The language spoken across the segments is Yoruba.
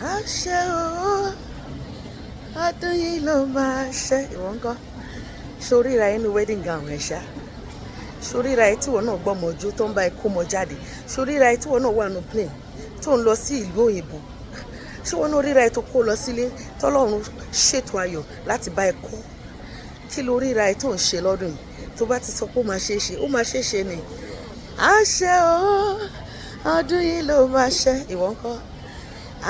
àṣẹ o, ọdún yìí ló máa ṣe. Ìwọ ńkọ́? Sórí ra inú wedding gown ẹ̀ ṣá. Sórí ra tí wọn náà gbọ́mọ ojú tó ń bá ẹ kó mọ jáde. Sórí ra tí wọn náà wà nù plane tó ń lọ sí ìlú òyìnbó. Ṣé wọn náà ríra ẹ tó kó lọ sílé tọ́lọ́run ṣètò ayọ̀ láti bá ẹ kọ́? Kí ló ríra ẹ tó ń ṣe lọ́dún yìí? Tó bá ti sọ pé ó máa ṣe é ṣe, ó máa ṣe é ṣe ni. Àṣẹ o, ọdún yìí ló máa ṣe. Ìwọ ńkọ́?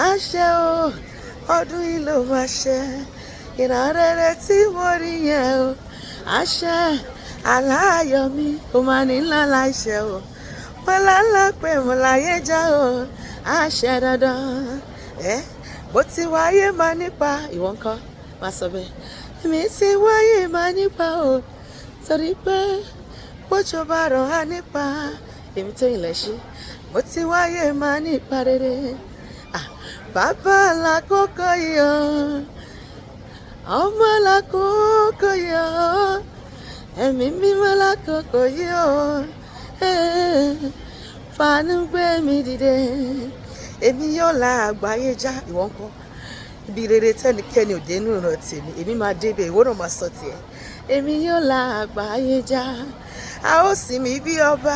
Àṣẹ o, ọdún yìí ló máa ṣe. Ìran rere tí mo rí yẹn o. Àṣẹ aláyọ̀ mi kò máa ní ńlá láìṣẹ o. Mo lálá pé mo láyé já o. Àṣẹ dandan. Bó ti wáyé máa nípa. Ìwọ ńkọ́? Má sọ bẹ́ẹ̀. Èmi ti wáyé máa nípa o. Torí pé bójú bá rọ̀ á nípa. Èmi tó yìn lẹ́ṣí. Bó ti wáyé máa nípa rere. Bàbá lákòókò yìí o. Ọmọ lákòókò yìí o. Ẹ̀mí mímọ́ lákòókò yìí o. Fàánú gbé mi dìde. Èmi yóò la àgbáyé já. Ìwọ ńkọ́? Ibi rere tẹ́nikẹ́ni ò dé nínú ìran tèmi. Èmi máa débẹ̀, ìwọ náà máa sọ tiẹ̀. Èmi yóò la àgbáyé já. A ó sì mí bí ọba.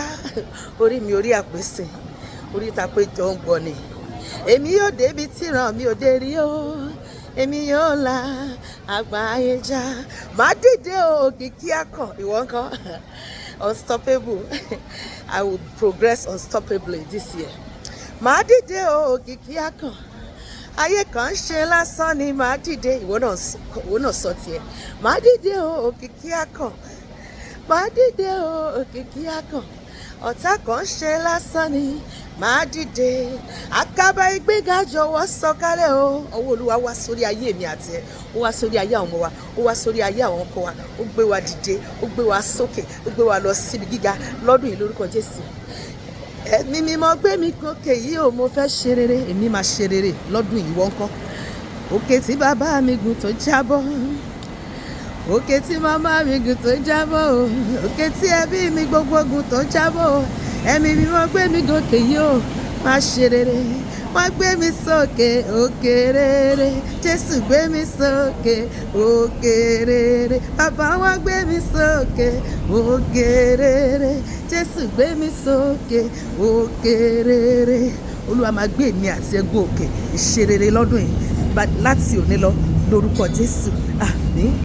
Orí mi orí àpèsè. Orí ìtàpé jọ ń gbọ́ ni. Èmi yóò débi tí ìran mi ò dé rí o. Èmi yóò la àgbáyé já. Màá dìde o, òkìkí akàn. Ìwọ ńkọ́? Unstoppable. I will progress unstoppably this year. Màá dìde o, òkìkí akàn. Ayé kan ṣe lásán ni màá dìde. Ìwọ náà sọ tiẹ̀. Màá dìde o, òkìkí akàn. Màá dìde o, òkìkí akàn. Ọ̀tá kan ṣe lásán ni màá dìde. Àkàbà ìgbéga jọ̀wọ́ sọ̀kalẹ̀ o. Ọwọ́ Olúwa wá sórí ayé mi àti ẹ. Ó wá sórí ayé àwọn ọmọ wa. Ó wá sórí ayé àwọn ọkọ wa. Ó gbé wa dìde. Ó gbé wa sókè. Ó gbé wa lọ síbi gíga lọ́dún yìí lórúkọ Jésù. Ẹ̀mí mímọ́ gbé mi gòkè yìí o. Mo fẹ́ ṣe rere. Èmi máa ṣe rere lọ́dún yìí. Ìwọ ńkọ́? Òkè tí bàbá mi gùn tó jábọ́. Òkè tí màmá mi gùn tó jábọ́ o. Òkè tí ẹbí mi gbogbo gùn tó jábọ́ o. Ẹ̀mí mímọ́ gbé mi gòkè yìí o. Máa ṣe rere. Wá gbé mi sókè òkè rere. Jésù gbé mi sókè òkè rere. Bàbá wá gbé mi sókè òkè rere. Jésù gbé mi sókè òkè rere. Olúwa máa gbé mi àti ẹgbẹ́ òkè ìṣe rere lọ́dún yìí láti òní lọ lórúkọ Jésù. Àmín.